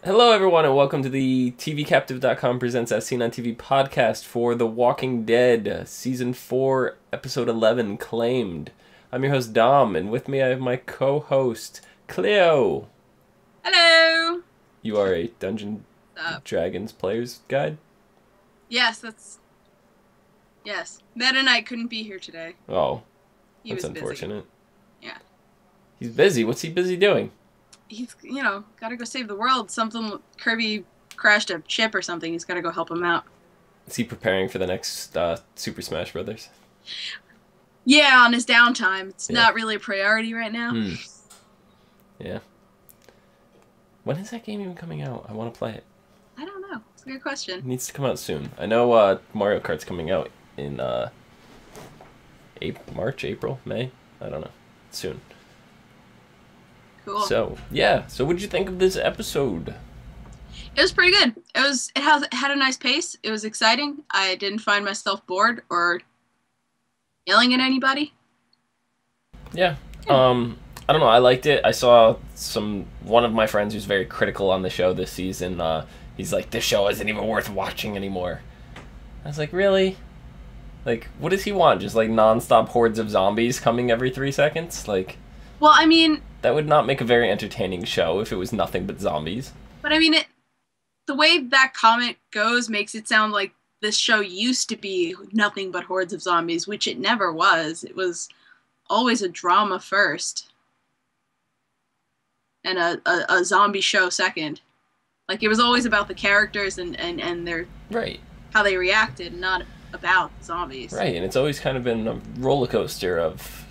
Hello, everyone, and welcome to the TVCaptive.com presents As Seen on TV podcast for The Walking Dead, Season 4, Episode 11, Claimed. I'm your host, Dom, and with me I have my co-host, Clio. Hello! You are a Dungeons Dragons Player's Guide? Yes, Yes. Meta and I couldn't be here today. Oh, He was unfortunate. Busy. Yeah. He's busy? What's he busy doing? He's, gotta go save the world. Kirby crashed a ship or something. He's gotta go help him out. Is he preparing for the next Super Smash Brothers? Yeah, on his downtime. It's not really a priority right now. Yeah. When is that game even coming out? I want to play it. I don't know. It's a good question. It needs to come out soon. I know Mario Kart's coming out in March, April, May? I don't know. Soon. Cool. So, yeah. So what did you think of this episode? It was pretty good. It had a nice pace. It was exciting. I didn't find myself bored or yelling at anybody. Yeah. I don't know. I liked it. I saw one of my friends who's very critical on the show this season. He's like, this show isn't even worth watching anymore. I was like, really? Like, what does he want? Just like nonstop hordes of zombies coming every 3 seconds? Like, well, I mean, that would not make a very entertaining show if it was nothing but zombies. But I mean, the way that comment goes makes it sound like this show used to be nothing but hordes of zombies, which it never was. It was always a drama first. And a zombie show second. Like, it was always about the characters and their... Right. How they reacted, not about zombies. Right, and it's always kind of been a roller coaster of,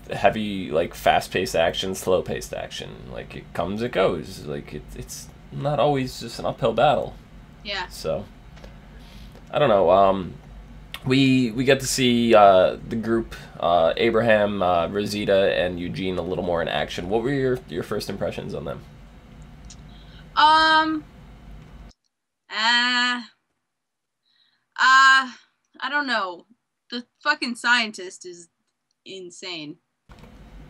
heavy, like, fast-paced action, slow-paced action. Like, it comes, it goes. Like, it's not always just an uphill battle. Yeah. So, I don't know. We get to see the group, Abraham, Rosita, and Eugene a little more in action. What were your first impressions on them? I don't know. The fucking scientist is insane.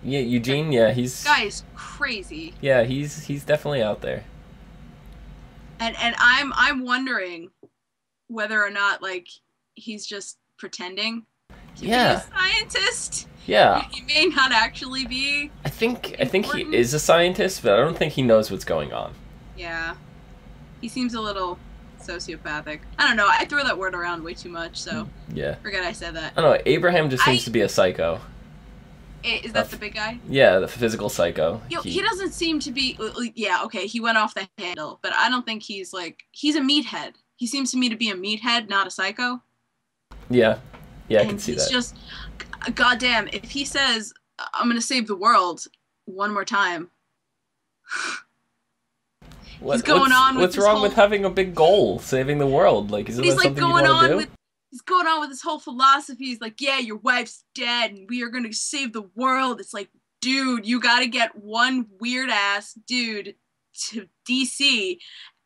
Yeah, Eugene, yeah, he's... This guy is crazy. Yeah, he's definitely out there. And I'm wondering whether or not, like, he's just pretending to be a scientist. Yeah. He may not actually be. I think he is a scientist, but I don't think he knows what's going on. Yeah. He seems a little sociopathic. I don't know. I throw that word around way too much, so yeah. Forget I said that. I don't know. Abraham just seems to be a psycho. Is that the big guy? Yeah, the physical psycho. He doesn't seem to be... Yeah, okay, he went off the handle, but I don't think he's, like... He's a meathead. He seems to me to be a meathead, not a psycho. Yeah. Yeah, I can see that. He's just... Goddamn, if he says, I'm gonna save the world one more time... What's wrong with having a big goal, saving the world? Like, isn't that something you want to do? He's going on with his whole philosophy. He's like, yeah, your wife's dead, and we are gonna save the world. It's like, dude, you gotta get one weird ass dude to DC,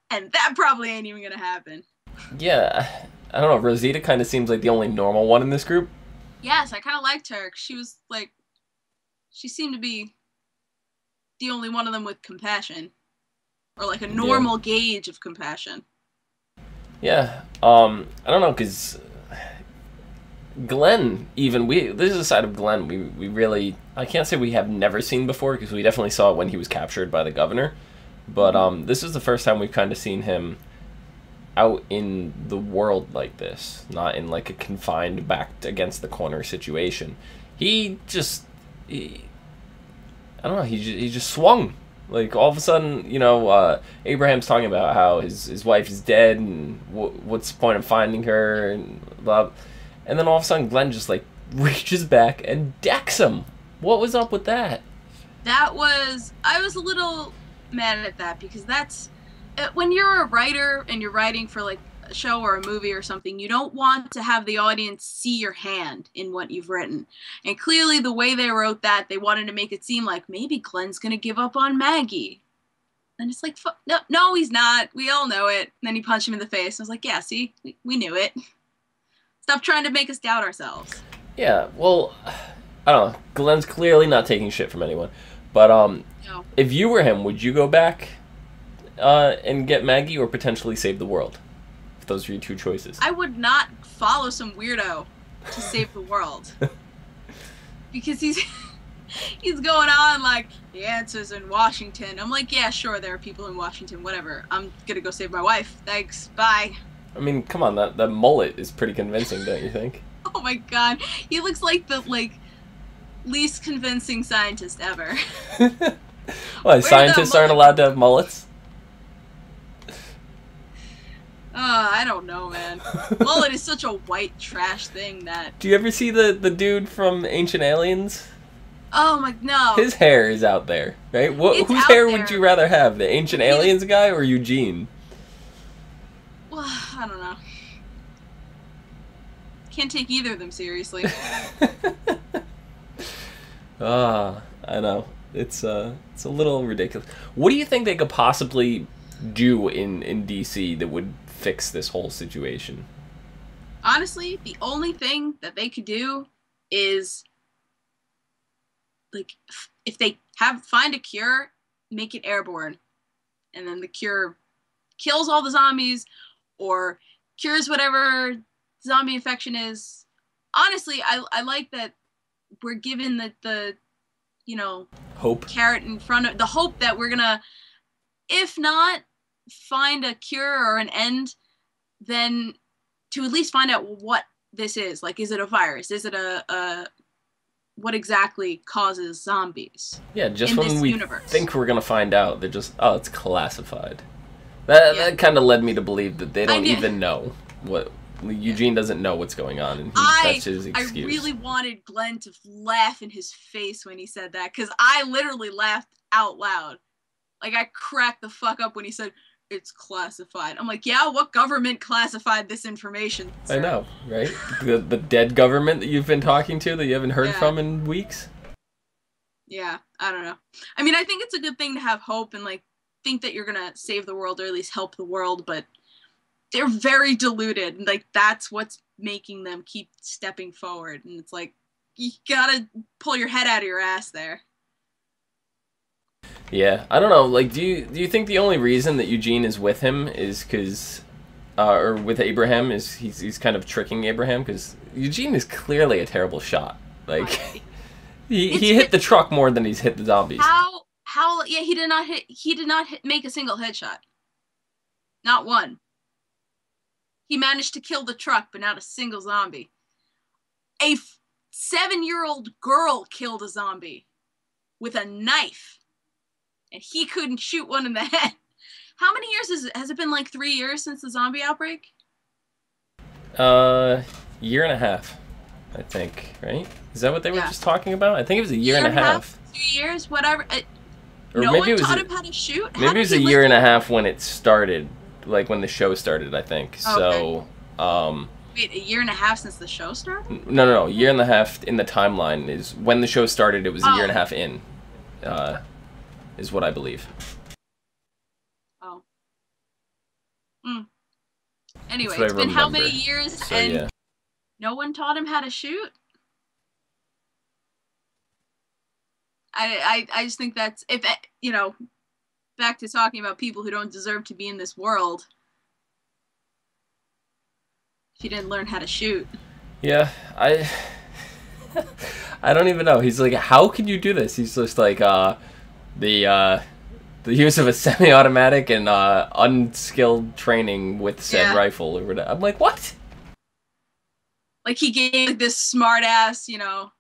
and that probably ain't even gonna happen. Yeah, I don't know. Rosita kind of seems like the only normal one in this group. Yes, I kind of liked her. She was like, she seemed to be the only one of them with compassion. Or like a normal gauge of compassion. Yeah, I don't know, because Glenn, this is a side of Glenn we really, I can't say we have never seen before, because we definitely saw it when he was captured by the governor, but this is the first time we've kind of seen him out in the world like this, not in like a confined, backed against the corner situation. I don't know, he just swung. Like, all of a sudden, Abraham's talking about how his wife is dead and what's the point of finding her and blah. And then all of a sudden, Glenn just, like, reaches back and decks him. What was up with that? I was a little mad at that because that's... When you're a writer and you're writing for, like, a show or a movie or something, you don't want to have the audience see your hand in what you've written. And clearly the way they wrote that, they wanted to make it seem like maybe Glenn's gonna give up on Maggie. And it's like, no, he's not. We all know it. And then he punched him in the face. I was like, yeah, see? We knew it. Stop trying to make us doubt ourselves. Yeah, well, I don't know. Glenn's clearly not taking shit from anyone. But no. If you were him, would you go back and get Maggie, or potentially save the world? If those are your two choices. I would not follow some weirdo to save the world. Because he's going on like, the answer's in Washington. I'm like, yeah, sure, there are people in Washington, whatever. I'm gonna go save my wife. Thanks, bye. I mean, come on, that mullet is pretty convincing, don't you think? Oh my god, he looks like the least convincing scientist ever. What, scientists aren't allowed to have mullets? I don't know, man. Mullet is such a white trash thing that... Do you ever see the dude from Ancient Aliens? Oh my, no. His hair is out there, right? Whose hair would you rather have, the Ancient Aliens guy or Eugene? Well, I don't know. Can't take either of them seriously. I know. It's a little ridiculous. What do you think they could possibly do in DC that would fix this whole situation? Honestly, the only thing that they could do is, like, if they find a cure, make it airborne, and then the cure kills all the zombies or cures whatever zombie infection is. Honestly, I like that we're given the you know, hope, carrot in front of the hope that we're gonna, if not find a cure or an end, then to at least find out what this is. Like, is it a virus? Is it a what exactly causes zombies? Yeah, just when we think we're gonna find out, they're just, oh, it's classified. That kind of led me to believe that they don't even know what. Eugene doesn't know what's going on, and that's his excuse. I really wanted Glenn to laugh in his face when he said that, because I literally laughed out loud. Like, I cracked the fuck up when he said, it's classified. I'm like, yeah, what government classified this information, sir? I know, right? The dead government that you've been talking to that you haven't heard from in weeks? Yeah, I don't know. I mean, I think it's a good thing to have hope and, like, think that you're gonna save the world or at least help the world, but they're very deluded, and like that's what's making them keep stepping forward. And it's like, you gotta pull your head out of your ass there. Yeah, I don't know. Like, do you think the only reason that Eugene is with him is because, or with Abraham, is he's kind of tricking Abraham? Because Eugene is clearly a terrible shot. Like, he hit the truck more than he's hit the zombies. How? Yeah, he did not make a single headshot. Not one. He managed to kill the truck, but not a single zombie. A 7-year-old girl killed a zombie with a knife, and he couldn't shoot one in the head. How many years has it been? Like 3 years since the zombie outbreak? Year and a half, I think. Right? Is that what they were just talking about? I think it was a year and a half. 2 years, whatever. Or no maybe one taught him how to shoot. Maybe it was a year and a half when it started. Like when the show started, I think. Okay. So, wait, a year and a half since the show started? No. Year and a half in the timeline is when the show started. It was a year and a half in, is what I believe. Oh. Anyway, it's been how many years, so, and no one taught him how to shoot? I just think that's, if you know, back to talking about people who don't deserve to be in this world. If you didn't learn how to shoot. Yeah, I don't even know. He's like, how can you do this? He's just like, the use of a semi-automatic and unskilled training with said rifle or whatever. I'm like, what? Like he gave this smart ass, you know.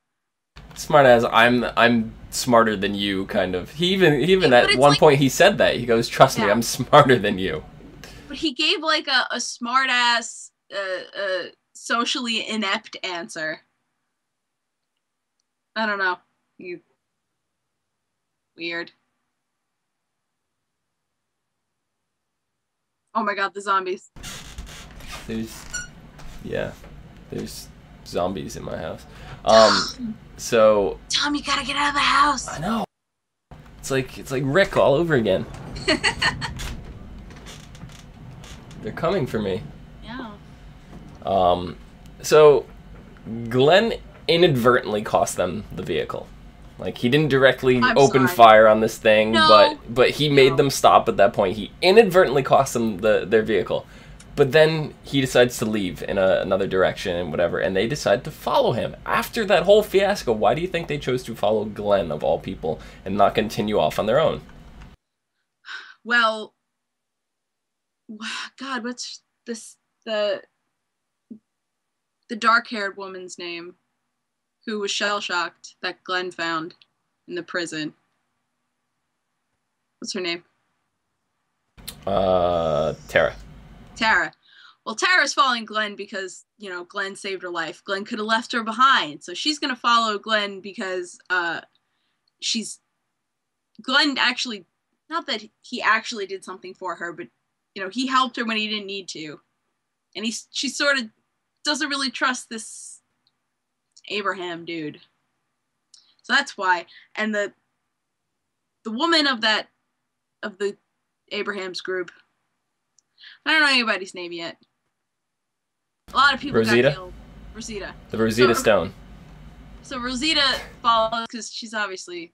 Smart ass, I'm smarter than you, kind of. He even at one point he said that. He goes, trust me, I'm smarter than you. But he gave like a smart ass, socially inept answer. I don't know. Weird. Oh my god, the zombies. There's zombies in my house. So Tom, you gotta get out of the house. I know. It's like Rick all over again. They're coming for me. Yeah. So Glenn inadvertently cost them the vehicle. Like, he didn't directly I'm open sorry. fire on this thing, No. but he made them stop at that point. He inadvertently cost them their vehicle. But then he decides to leave in another direction and whatever, and they decide to follow him. After that whole fiasco, why do you think they chose to follow Glenn, of all people, and not continue off on their own? Well, God, what's this the dark-haired woman's name who was shell-shocked that Glenn found in the prison? What's her name? Tara. Tara. Well, Tara's following Glenn because, Glenn saved her life. Glenn could have left her behind. So she's going to follow Glenn because Glenn actually, not that he actually did something for her, but, he helped her when he didn't need to. And she sort of doesn't really trust this Abraham dude. So that's why. And the woman of the Abraham's group, I don't know anybody's name yet. A lot of people Rosita? got killed. Rosita. The Rosita Stone. So Rosita follows because she's obviously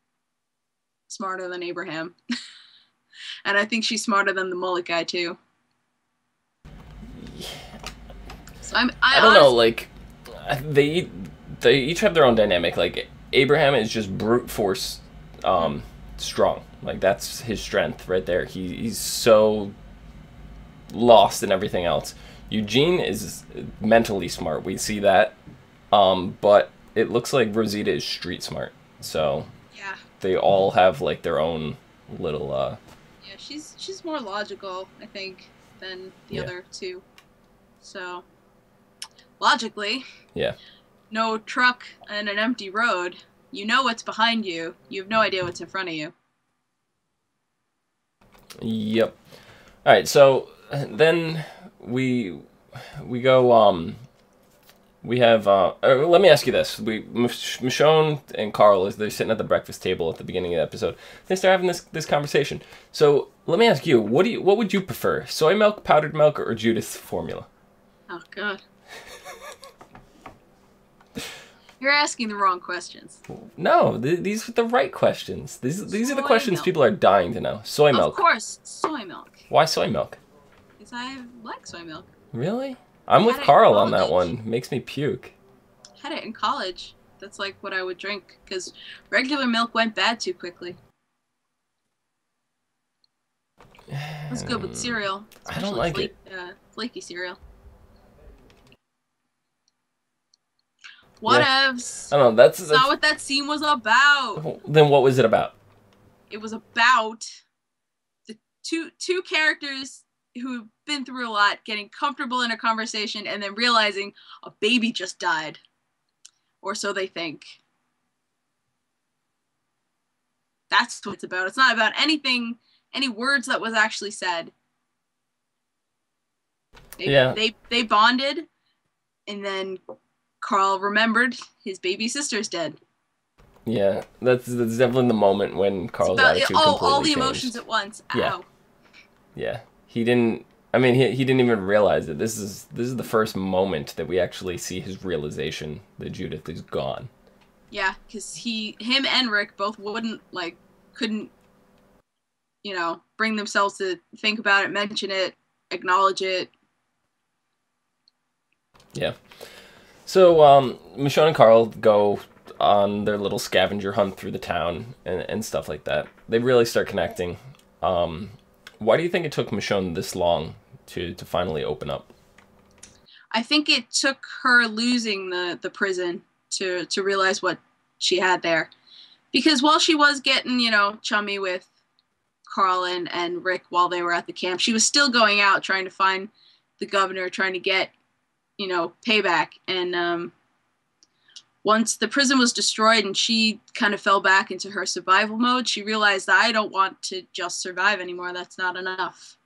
smarter than Abraham. And I think she's smarter than the mullet guy too. So I don't know, like, they each have their own dynamic. Like, Abraham is just brute force strong. Like, that's his strength right there. He's so lost in everything else. Eugene is mentally smart. We see that. But it looks like Rosita is street smart. So yeah, they all have, like, their own little yeah, she's more logical, I think, than the other two. So logically, yeah, no truck and an empty road. You know what's behind you. You have no idea what's in front of you. Yep. All right, so then we go. We have. Let me ask you this: Michonne and Carl, as they're sitting at the breakfast table at the beginning of the episode, they start having this conversation. So let me ask you: what would you prefer, soy milk, powdered milk, or Judith's formula? Oh God. You're asking the wrong questions. No, these are the right questions. These are the questions milk. people are dying to know. Soy milk. Of course, soy milk. Why soy milk? Because I like soy milk. Really? I'm with Had it in Carl on that college. one. Makes me puke. Had it in college. That's like what I would drink because regular milk went bad too quickly. That's good with cereal. I don't like it. Flaky cereal. Whatevs. I don't know. That's not what that scene was about. Then what was it about? It was about the two characters who've been through a lot getting comfortable in a conversation and then realizing a baby just died. Or so they think. That's what it's about. It's not about anything, any words that was actually said. They bonded, and then Carl remembered his baby sister's dead. Yeah, that's definitely the moment when Carl's attitude completely all the changed. emotions at once. Ow. Yeah. He didn't. I mean, he didn't even realize it. This is the first moment that we actually see his realization that Judith is gone. Yeah, because him and Rick both couldn't, bring themselves to think about it, mention it, acknowledge it. Yeah. So, Michonne and Carl go on their little scavenger hunt through the town and stuff like that. They really start connecting. Why do you think it took Michonne this long to finally open up? I think it took her losing the prison to realize what she had there. Because while she was getting, chummy with Carl and Rick while they were at the camp, she was still going out trying to find the governor, trying to get, payback. And once the prison was destroyed and she kind of fell back into her survival mode, she realized that I don't want to just survive anymore. That's not enough.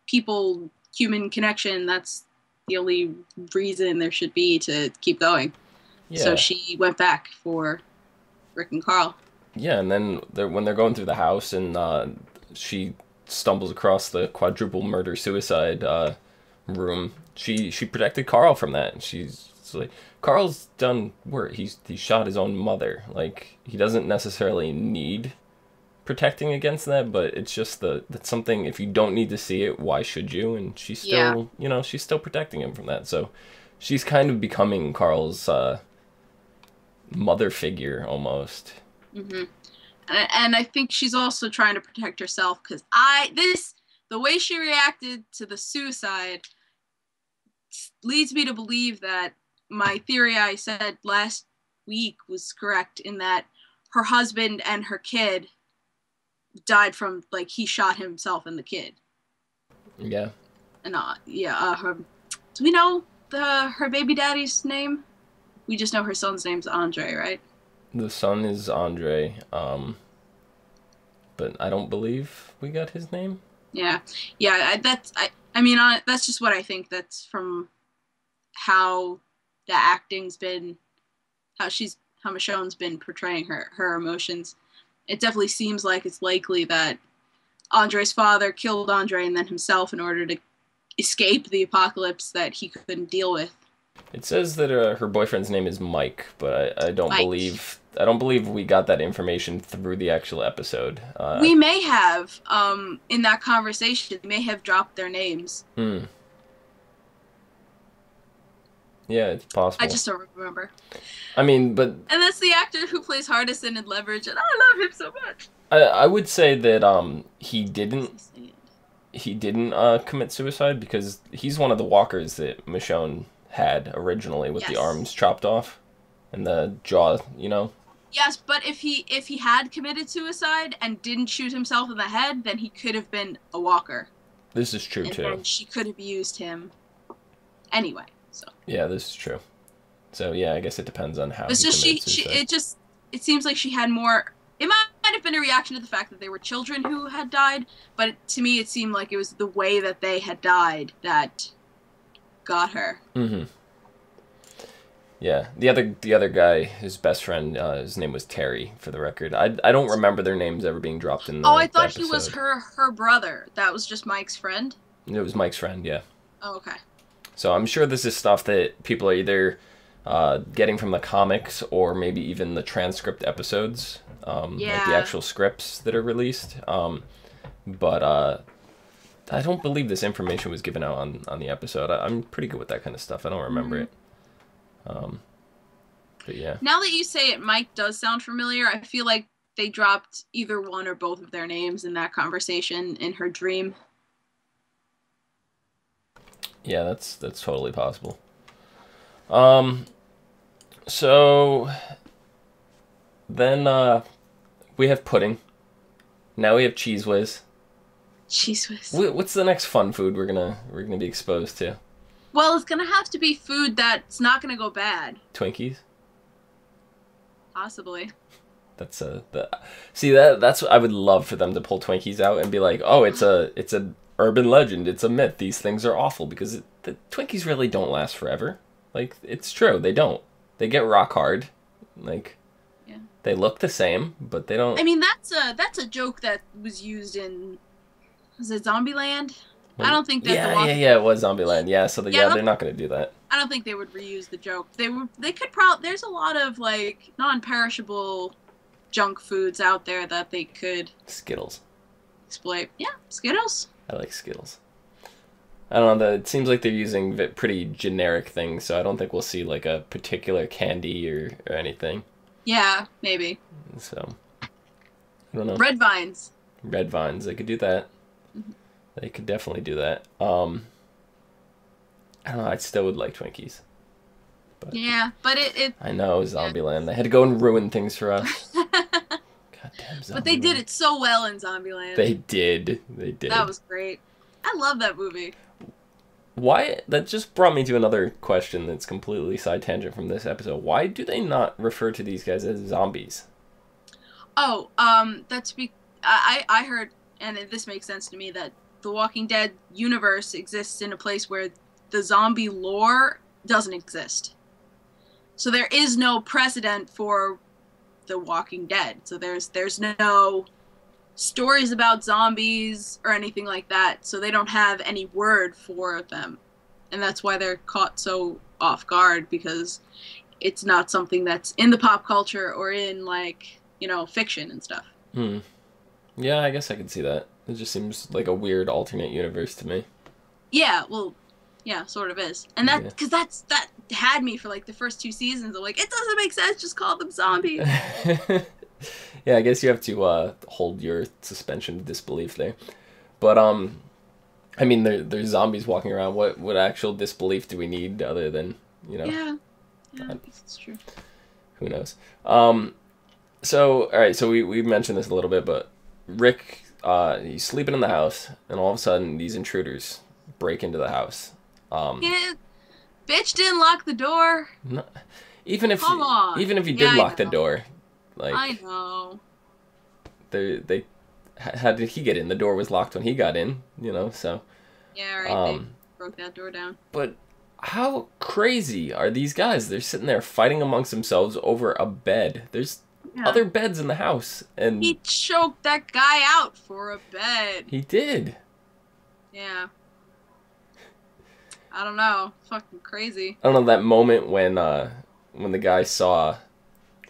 People, human connection, that's the only reason there should be to keep going. Yeah. So she went back for Rick and Carl. Yeah, and then when they're going through the house and she stumbles across the quadruple murder-suicide room, she protected Carl from that. She's like, Carl's done work. He shot his own mother. Like, he doesn't necessarily need protecting against that, but it's just that's something, if you don't need to see it, why should you? And she's still, she's still protecting him from that. So she's kind of becoming Carl's mother figure almost. Mm-hmm. And I think she's also trying to protect herself, because the way she reacted to the suicide leads me to believe that my theory I said last week was correct, in that her husband and her kid died from, like, he shot himself and the kid. Yeah. And do we know her baby daddy's name? We just know her son's name's Andre, right? The son is Andre, but I don't believe we got his name. Yeah. That's just what I think. That's from how the acting's been, how Michonne's been portraying her emotions. It definitely seems like it's likely that Andre's father killed Andre and then himself in order to escape the apocalypse that he couldn't deal with. It says that her boyfriend's name is Mike, but I don't believe we got that information through the actual episode. We may have, in that conversation, may have dropped their names. Yeah, it's possible. I just don't remember. I mean, but... And that's the actor who plays Hardison in Leverage, and I love him so much. I would say that he didn't commit suicide, because he's one of the walkers that Michonne had originally with the arms chopped off and the jaw, Yes, but if he had committed suicide and didn't shoot himself in the head, then he could have been a walker. This is true, too. And she could have used him anyway. So. Yeah, this is true. So yeah, I guess it depends on how. It's just it seems like she had more. It might have been a reaction to the fact that they were children who had died, but to me it seemed like it was the way that they had died that got her. Mm-hmm. Yeah, the other guy, his best friend, his name was Terry, for the record. I don't remember their names ever being dropped in the. Oh, I thought he was her brother. That was just Mike's friend. It was Mike's friend, yeah. Oh, okay. So I'm sure this is stuff that people are either getting from the comics or maybe even the transcript episodes, like the actual scripts that are released. But I don't believe this information was given out on the episode. I'm pretty good with that kind of stuff. I don't remember it. But yeah. Now that you say it, Mike does sound familiar. I feel like they dropped either one or both of their names in that conversation in her dream. Yeah, that's totally possible. So then we have pudding. Now we have Cheese Whiz. Cheese Whiz. What's the next fun food we're gonna be exposed to? Well, it's gonna have to be food that's not gonna go bad. Twinkies? Possibly. That's that's what I would love for them to pull Twinkies out and be like, oh, it's a urban legend, it's a myth, these things are awful, because the Twinkies really don't last forever. Like, it's true, they don't. They get rock hard. Like, yeah. They look the same, but they don't. I mean, that's a joke that was used in, was it Zombieland? Well, I don't think that. Yeah, it was Zombieland. Yeah, so they're not going to do that. I don't think they would reuse the joke. They could there's a lot of, like, non-perishable junk foods out there that they could. Skittles. Exploit. Yeah, Skittles. I like Skittles. I don't know, it seems like they're using pretty generic things, so I don't think we'll see, like, a particular candy or anything. Yeah, maybe. So, I don't know. Red Vines. Red Vines, they could do that. Mm-hmm. They could definitely do that. I don't know, I still would like Twinkies. But yeah, but it I know, Zombieland. They had to go and ruin things for us. Goddamn Zombieland. But they did it so well in Zombieland. They did. That was great. I love that movie. Why? That just brought me to another question that's completely side tangent from this episode. Why do they not refer to these guys as zombies? Oh, that's I heard, and this makes sense to me, that the Walking Dead universe exists in a place where the zombie lore doesn't exist. So there is no precedent for the Walking Dead. So there's no stories about zombies or anything like that, so they don't have any word for them, and that's why they're caught so off guard, because it's not something that's in the pop culture or in, like, fiction and stuff. Yeah, I guess I can see that. It just seems like a weird alternate universe to me. Yeah, well, yeah, sort of is. And because that had me for, like, the first 2 seasons. I'm like, it doesn't make sense, just call them zombies. Yeah, I guess you have to hold your suspension of disbelief there. But, I mean, there's zombies walking around. What actual disbelief do we need other than, Yeah, I guess it's true. Who knows? So, all right, so we mentioned this a little bit, but Rick, he's sleeping in the house, and all of a sudden, these intruders break into the house. Yeah, bitch didn't lock the door. No, even if he did I lock the know. door, like I know. how did he get in? The door was locked when he got in, so. Yeah, right. They broke that door down. But how crazy are these guys? They're sitting there fighting amongst themselves over a bed. There's other beds in the house, and he choked that guy out for a bed. He did. Yeah. I don't know. Fucking crazy. I don't know, that moment when the guy saw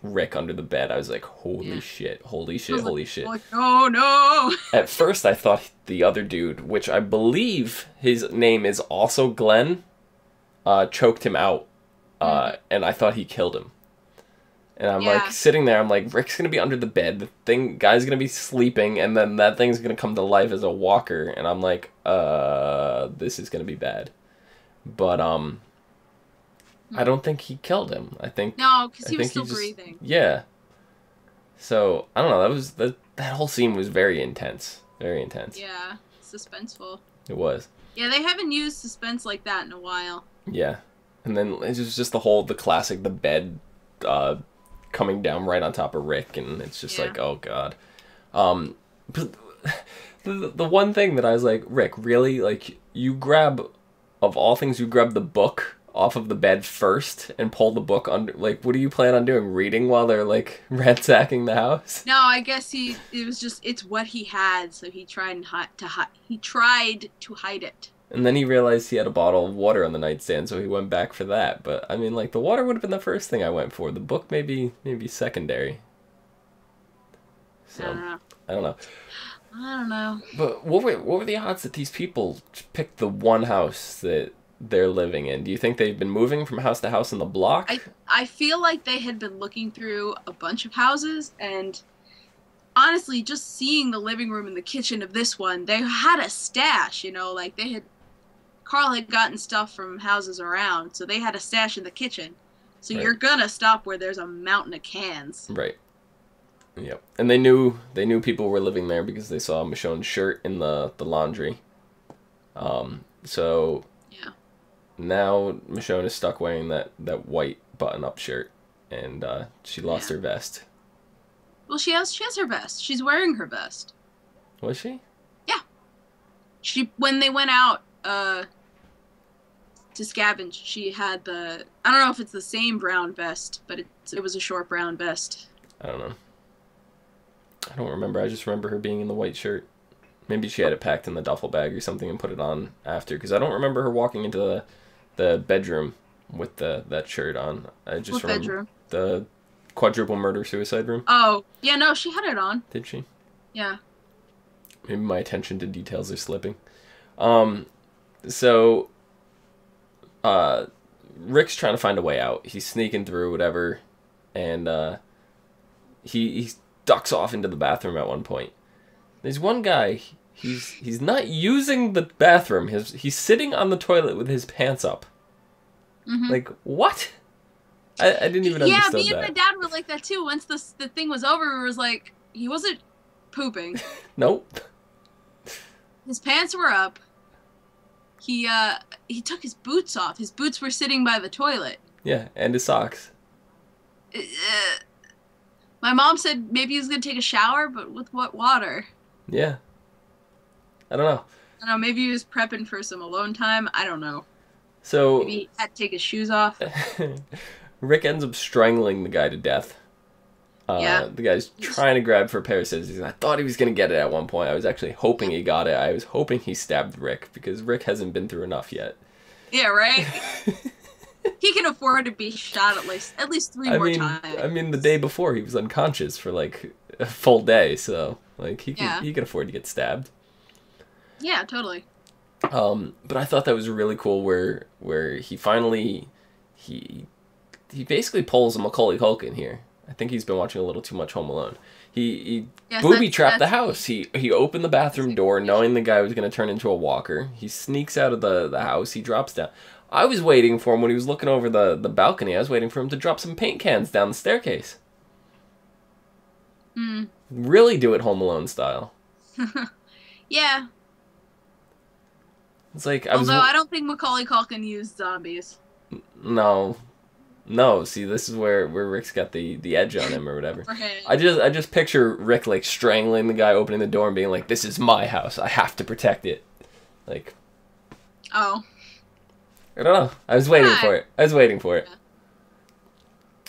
Rick under the bed, I was like, holy shit. Like, no. At first, I thought the other dude, which I believe his name is also Glenn, choked him out, and I thought he killed him. And I'm like sitting there, I'm like, Rick's gonna be under the bed, guy's gonna be sleeping, and then that thing's gonna come to life as a walker, and I'm like, this is gonna be bad. But I don't think he killed him. I think no, because he was still breathing. Yeah. So I don't know. That whole scene was very intense. Very intense. Yeah, suspenseful. It was. Yeah, they haven't used suspense like that in a while. Yeah, and then it was just the classic, the bed coming down right on top of Rick, and it's just like, oh god. But the one thing that I was like, Rick, really? Like, of all things, you grab the book off of the bed first and pull the book under. Like, what do you plan on doing? Reading while they're like ransacking the house? No, I guess it's what he had, so he tried to hide it. And then he realized he had a bottle of water on the nightstand, so he went back for that. But I mean, like, the water would have been the first thing I went for. The book maybe secondary. So I don't know. I don't know. But what were the odds that these people picked the one house that they're living in? Do you think they've been moving from house to house in the block? I feel like they had been looking through a bunch of houses, and honestly, just seeing the living room and the kitchen of this one, they had a stash, like Carl had gotten stuff from houses around, so they had a stash in the kitchen. So you're gonna stop where there's a mountain of cans. Right. Yep. And they knew people were living there because they saw Michonne's shirt in the laundry. So now Michonne is stuck wearing that white button-up shirt, and she lost her vest. Well, she has her vest. She's wearing her vest. Was she? Yeah. When they went out to scavenge, she had I don't know if it's the same brown vest, but it was a short brown vest. I don't know. I don't remember. I just remember her being in the white shirt. Maybe she had it packed in the duffel bag or something and put it on after, because I don't remember her walking into the bedroom with that shirt on. I just remember bedroom? The quadruple murder suicide room. Oh, yeah, no, she had it on. Did she? Yeah. Maybe my attention to details is slipping. So Rick's trying to find a way out. He's sneaking through whatever, and he ducks off into the bathroom at one point. There's one guy, he's not using the bathroom. He's sitting on the toilet with his pants up. Mm-hmm. Like, what? I didn't even understand that. Yeah, me and my dad were like that too. Once the thing was over, it was like, he wasn't pooping. Nope. His pants were up. He took his boots off. His boots were sitting by the toilet. Yeah, and his socks. My mom said maybe he was going to take a shower, but with what water? Yeah. I don't know. I don't know, maybe he was prepping for some alone time. I don't know. So maybe he had to take his shoes off. Rick ends up strangling the guy to death. The guy's trying to grab for a pair of scissors. I thought he was going to get it at one point. I was actually hoping he got it. I was hoping he stabbed Rick, because Rick hasn't been through enough yet. Yeah, right? He can afford to be shot at least three more times. I mean, the day before he was unconscious for like a full day, so like he could afford to get stabbed. Yeah, totally. But I thought that was really cool where he finally he basically pulls a Macaulay Culkin here. I think he's been watching a little too much Home Alone. He booby trapped the house. He opened the bathroom door knowing the guy was going to turn into a walker. He sneaks out of the house. He drops down. I was waiting for him when he was looking over the balcony. I was waiting for him to drop some paint cans down the staircase. Really do it Home Alone style. Yeah. It's like Although I don't think Macaulay Culkin used zombies. No. See, this is where Rick's got the edge on him or whatever. For him. I just picture Rick like strangling the guy opening the door and being like, "This is my house. I have to protect it." Like. Oh. I don't know. I was waiting for it. Yeah.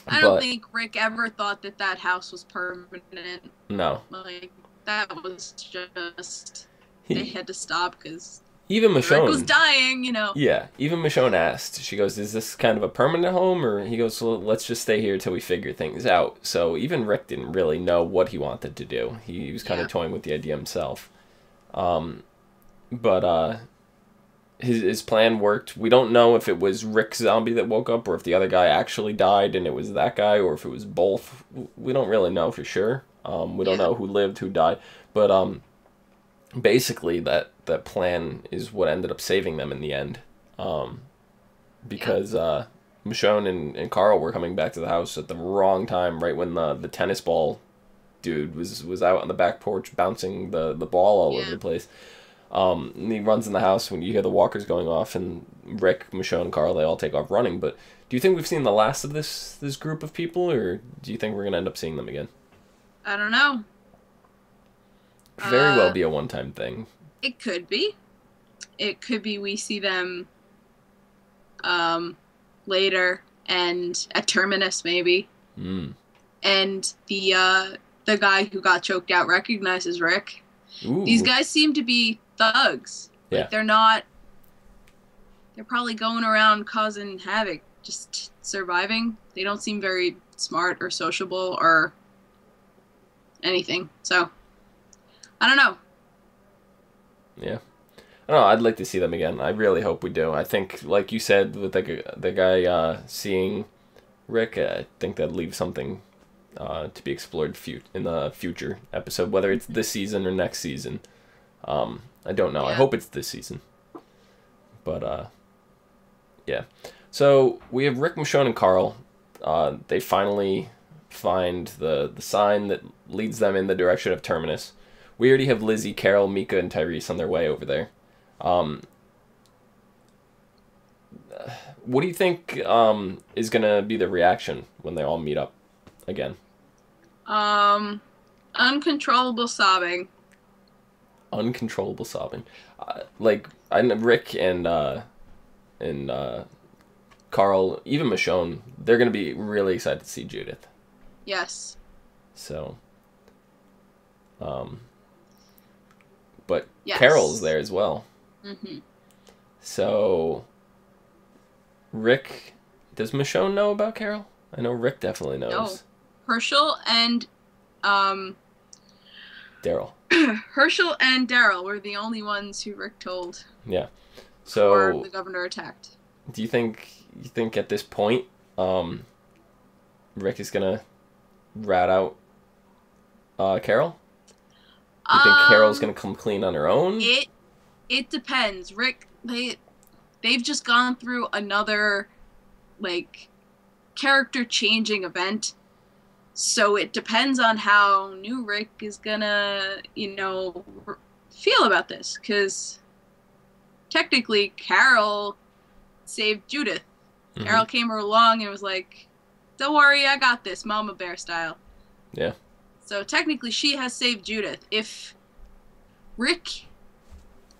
I don't think Rick ever thought that house was permanent. No. Like, that was just... They had to stop because... Even Michonne... Rick was dying, you know. Yeah. Even Michonne asked. She goes, "Is this kind of a permanent home?" Or he goes, "Well, let's just stay here till we figure things out." So even Rick didn't really know what he wanted to do. He was kind of toying with the idea himself. His plan worked. We don't know if it was Rick's zombie that woke up or if the other guy actually died and it was that guy or if it was both. We don't really know for sure. We don't know who lived, who died. But basically that plan is what ended up saving them in the end. Because Michonne and Carl were coming back to the house at the wrong time, right when the tennis ball dude was out on the back porch bouncing the ball all over the place. And he runs in the house when you hear the walkers going off, and Rick, Michonne, and Carl, they all take off running. But do you think we've seen the last of this group of people, or do you think we're going to end up seeing them again? I don't know. Very well be a one-time thing. It could be. It could be we see them later and at Terminus, maybe. And the guy who got choked out recognizes Rick. Ooh. These guys seem to be thugs. Yeah. Like, they're probably going around causing havoc, just surviving. They don't seem very smart or sociable or anything. So, I don't know. Yeah. I don't know, I'd like to see them again. I really hope we do. I think, like you said, with the guy seeing Rick, I think that leaves something to be explored in the future episode, whether it's this season or next season. I don't know. I hope it's this season. But, yeah. So, we have Rick, Michonne, and Carl. They finally find the sign that leads them in the direction of Terminus. We already have Lizzie, Carol, Mika, and Tyrese on their way over there. What do you think is going to be the reaction when they all meet up again? Uncontrollable sobbing. Uncontrollable sobbing. I know Rick and Carl, even Michonne, they're going to be really excited to see Judith. Yes. So, but yes. Carol's there as well. Mm-hmm. So, Rick, does Michonne know about Carol? I know Rick definitely knows. No. Herschel and Daryl. Herschel and Daryl were the only ones who Rick told. Yeah. So before the governor attacked. Do you think at this point Rick is gonna rat out Carol? You think Carol's gonna come clean on her own? It depends. Rick, they've just gone through another character changing event. So it depends on how new Rick is gonna, feel about this. Because technically, Carol saved Judith. Mm-hmm. Carol came along and was like, "Don't worry, I got this, Mama Bear style." Yeah. So technically, she has saved Judith. If Rick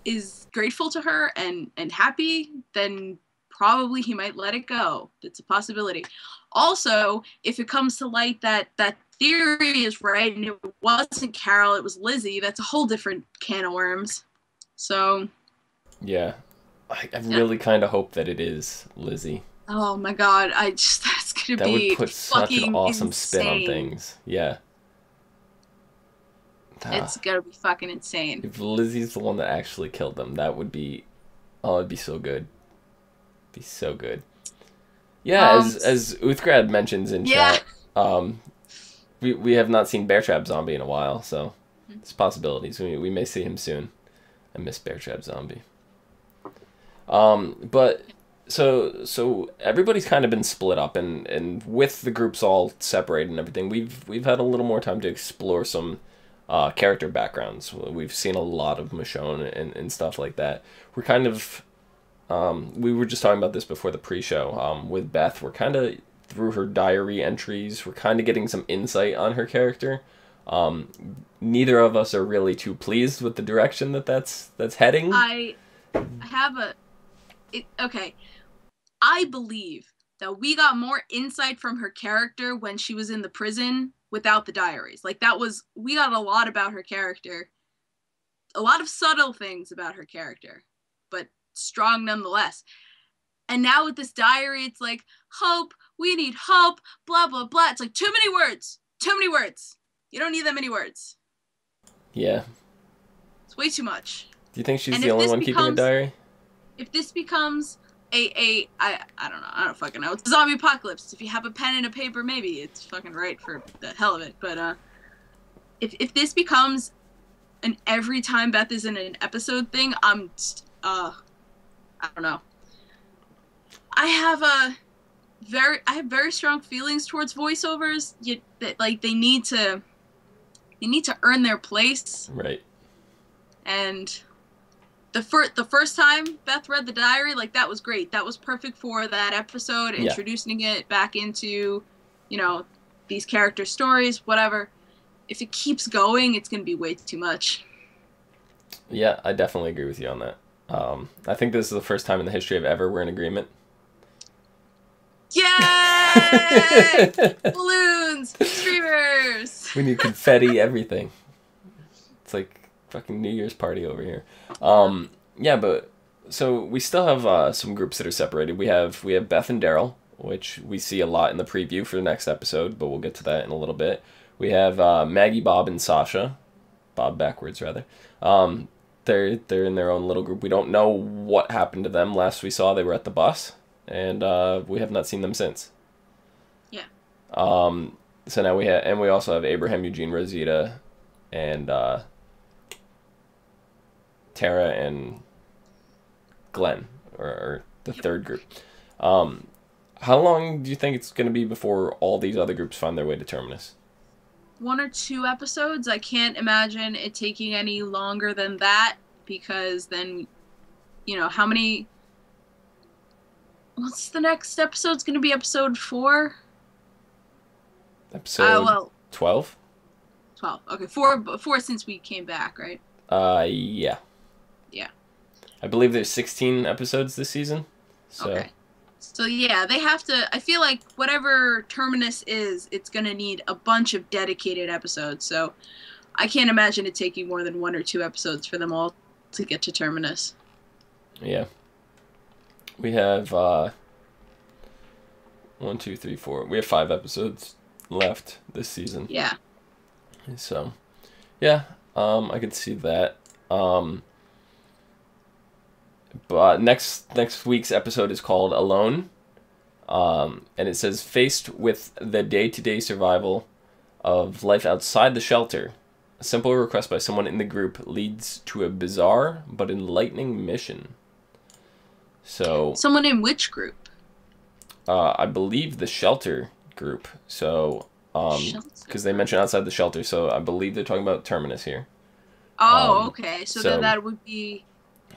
is grateful to her and happy, then probably he might let it go. It's a possibility. Also, if it comes to light that theory is right and it wasn't Carol, it was Lizzie, that's a whole different can of worms. So... Yeah. I really kind of hope that it is Lizzie. Oh my god, that's gonna That would be put such an fucking awesome spin on insane. things. Yeah. It's gonna be fucking insane. If Lizzie's the one that actually killed them, that would be, oh, it'd be so good. Be so good. Yeah, as Uthgrad mentions in chat, we have not seen Bear Trap Zombie in a while, so it's possibilities. We may see him soon. I miss Bear Trap Zombie. But so everybody's kind of been split up, and with the groups all separated and everything, we've had a little more time to explore some character backgrounds. We've seen a lot of Michonne and stuff like that. We're kind of we were just talking about this before the pre-show with Beth. We're kind of through her diary entries. We're kind of getting some insight on her character. Neither of us are really too pleased with the direction that's heading. I have okay. I believe that we got more insight from her character when she was in the prison without the diaries. Like we got a lot about her character. A lot of subtle things about her character, but strong nonetheless. And now with this diary, it's like, hope, we need hope, blah, blah, blah. It's like too many words. Too many words. You don't need that many words. Yeah. It's way too much. Do you think she's the only one keeping a diary? If this becomes I don't know. I don't fucking know. It's a zombie apocalypse. If you have a pen and a paper, maybe it's fucking right for the hell of it. But if this becomes an every time Beth is in an episode thing, I don't know. I have very strong feelings towards voiceovers. They need to earn their place. Right. And the first time Beth read the diary, like, that was great. That was perfect for that episode, introducing it back into, these character stories, whatever. If it keeps going, it's going to be way too much. Yeah, I definitely agree with you on that. I think this is the first time in the history of ever we're in agreement. Yay! Balloons! Streamers! We need confetti, everything. It's like fucking New Year's party over here. Yeah, but so we still have some groups that are separated. We have Beth and Daryl, which we see a lot in the preview for the next episode, but we'll get to that in a little bit. We have Maggie, Bob, and Sasha. Bob backwards, rather. They're in their own little group. We don't know what happened to them. Last we saw, they were at the bus, and we have not seen them since. Yeah. So now we also have Abraham, Eugene, Rosita, and Tara and Glenn, or the third group. How long do you think it's going to be before all these other groups find their way to Terminus? 1 or 2 episodes. I can't imagine it taking any longer than that, because then, how many... What's the next episode? It's going to be episode 4? Episode 12? 12. Okay, 4 since we came back, right? Yeah. Yeah. I believe there's 16 episodes this season. So. Okay. So yeah, they have to, I feel like whatever Terminus is, it's going to need a bunch of dedicated episodes. So I can't imagine it taking more than 1 or 2 episodes for them all to get to Terminus. Yeah. We have 1, 2, 3, 4. We have 5 episodes left this season. Yeah. So, yeah, I could see that. But next week's episode is called Alone, and it says, faced with the day-to-day survival of life outside the shelter, a simple request by someone in the group leads to a bizarre but enlightening mission. So someone in which group? I believe the shelter group. So because they mentioned outside the shelter, so I believe they're talking about Terminus here. Oh, okay. So then that would be.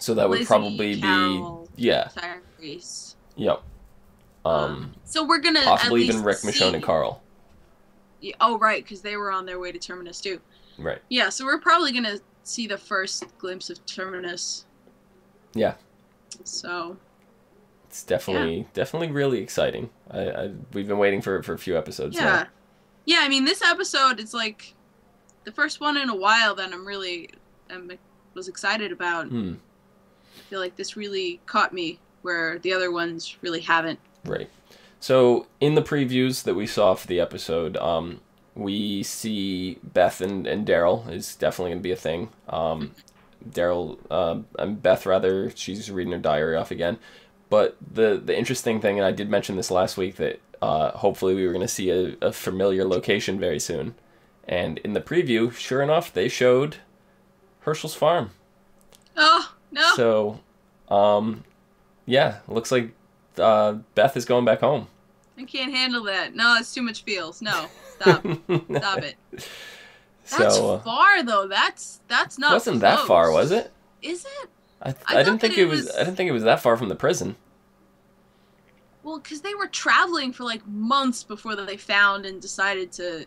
So that would probably Carol, be Tyrese. Yep. So we're gonna possibly at even Rick, see... Michonne, and Carl. Yeah, oh right, because they were on their way to Terminus too. Right. Yeah, so we're probably gonna see the first glimpse of Terminus. Yeah. So. It's definitely really exciting. We've been waiting for a few episodes. Yeah. Now. Yeah, I mean, this episode is like the first one in a while that I was excited about. I feel like this really caught me, where the other ones really haven't. Right. So in the previews that we saw for the episode, we see Beth and Daryl is definitely going to be a thing. Beth rather, she's reading her diary off again. But the interesting thing, and I did mention this last week, that hopefully we were going to see a familiar location very soon. And in the preview, sure enough, they showed Herschel's farm. Oh, no. So, yeah, looks like Beth is going back home. I can't handle that. No, it's too much feels. No, stop. Stop it. That's far though. That's not. It wasn't that far, was it? Is it? I didn't think it was. I didn't think it was that far from the prison. Well, because they were traveling for like months before they found and decided to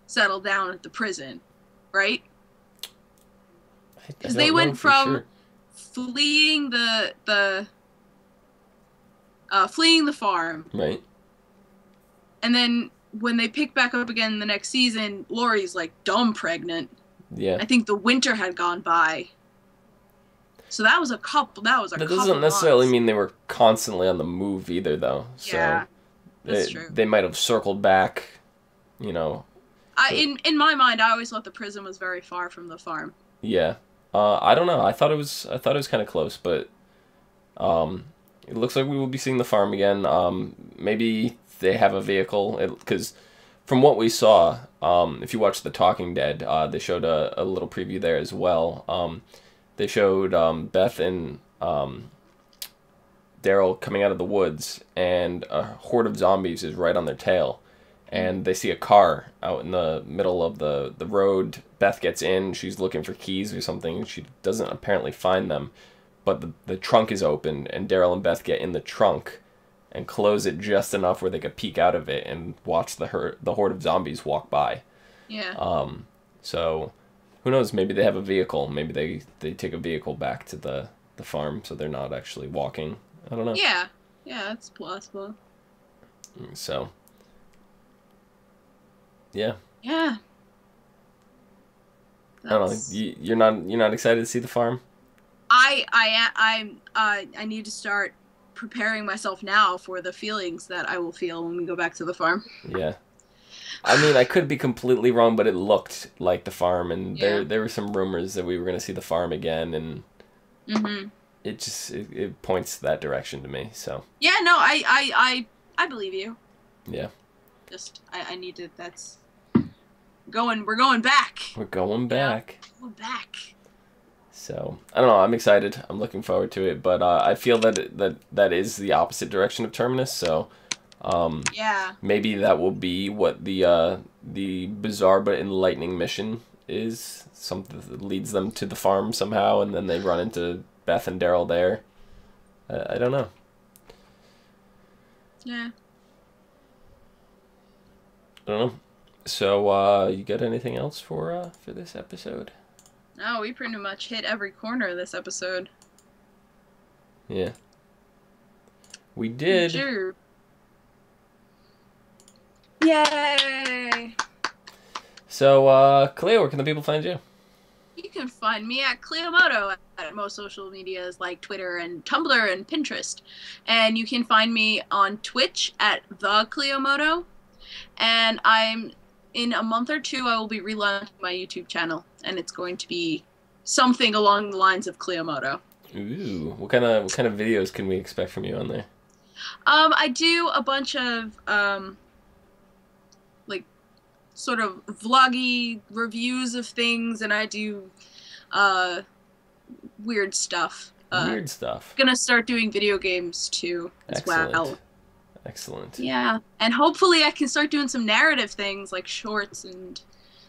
settle down at the prison, right? Because they went from fleeing the farm, right? And then when they pick back up again the next season, Lori's like dumb pregnant. Yeah. I think the winter had gone by. So that was a couple. That doesn't necessarily mean they were constantly on the move either, though. So yeah, that's true. They might have circled back, you know. In my mind, I always thought the prison was very far from the farm. Yeah. I don't know. I thought it was kind of close, but it looks like we will be seeing the farm again. Maybe they have a vehicle, because from what we saw, if you watch The Talking Dead, they showed a little preview there as well. They showed Beth and Daryl coming out of the woods, and a horde of zombies is right on their tail. And they see a car out in the middle of the road. Beth gets in. She's looking for keys or something. She doesn't apparently find them. But the trunk is open, and Daryl and Beth get in the trunk and close it just enough where they could peek out of it and watch the horde of zombies walk by. Yeah. So, who knows? Maybe they have a vehicle. Maybe they take a vehicle back to the farm, so they're not actually walking. I don't know. Yeah. Yeah, that's possible. So... yeah. Yeah. I don't know. You're not excited to see the farm? I need to start preparing myself now for the feelings that I will feel when we go back to the farm. Yeah. I mean, I could be completely wrong, but it looked like the farm, and there were some rumors that we were going to see the farm again, and it points that direction to me. So. Yeah. No. I believe you. Yeah. Just I need to. That's. We're going back. We're going back. Yeah, we're back. So, I don't know, I'm excited. I'm looking forward to it, but I feel that is the opposite direction of Terminus, so yeah. Maybe that will be what the bizarre but enlightening mission is. Something that leads them to the farm somehow, and then they run into Beth and Daryl there. I don't know. Yeah. I don't know. So, you got anything else for this episode? No, we pretty much hit every corner of this episode. Yeah. We did. Sure. Yay! So, Clio, where can the people find you? You can find me at Cliomoto at most social medias like Twitter and Tumblr and Pinterest. And you can find me on Twitch at the Cliomoto. And in a month or two, I will be relaunching my YouTube channel, and it's going to be something along the lines of Cliomoto. Ooh, what kind of videos can we expect from you on there? I do a bunch of like sort of vloggy reviews of things, and I do weird stuff. Weird stuff. Gonna start doing video games too as well. Excellent. Yeah, and hopefully I can start doing some narrative things like shorts and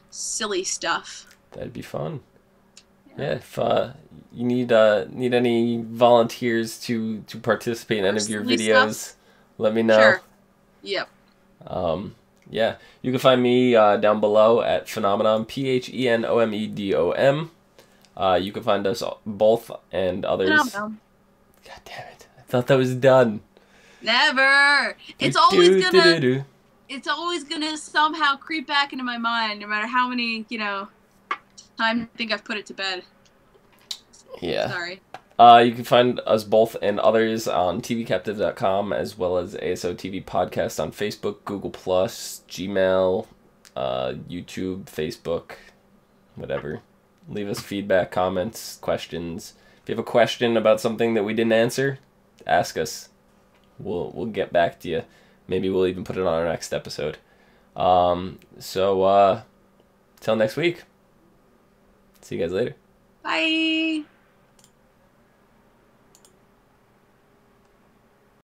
silly stuff. That'd be fun. Yeah, if you need any volunteers to participate in any of your videos, let me know. Sure. Yep. Yeah, you can find me down below at Phenomenon, PHENOMEDOM. You can find us both and others. Phenomenon. God damn it! I thought that was done. Never. It's always gonna somehow creep back into my mind, no matter how many, times I think I've put it to bed. Yeah. Sorry. You can find us both and others on tvcaptive.com, as well as ASOTV Podcast on Facebook, Google+, Gmail, YouTube, Facebook, whatever. Leave us feedback, comments, questions. If you have a question about something that we didn't answer, ask us. We'll get back to you. Maybe we'll even put it on our next episode. Till next week. See you guys later. Bye.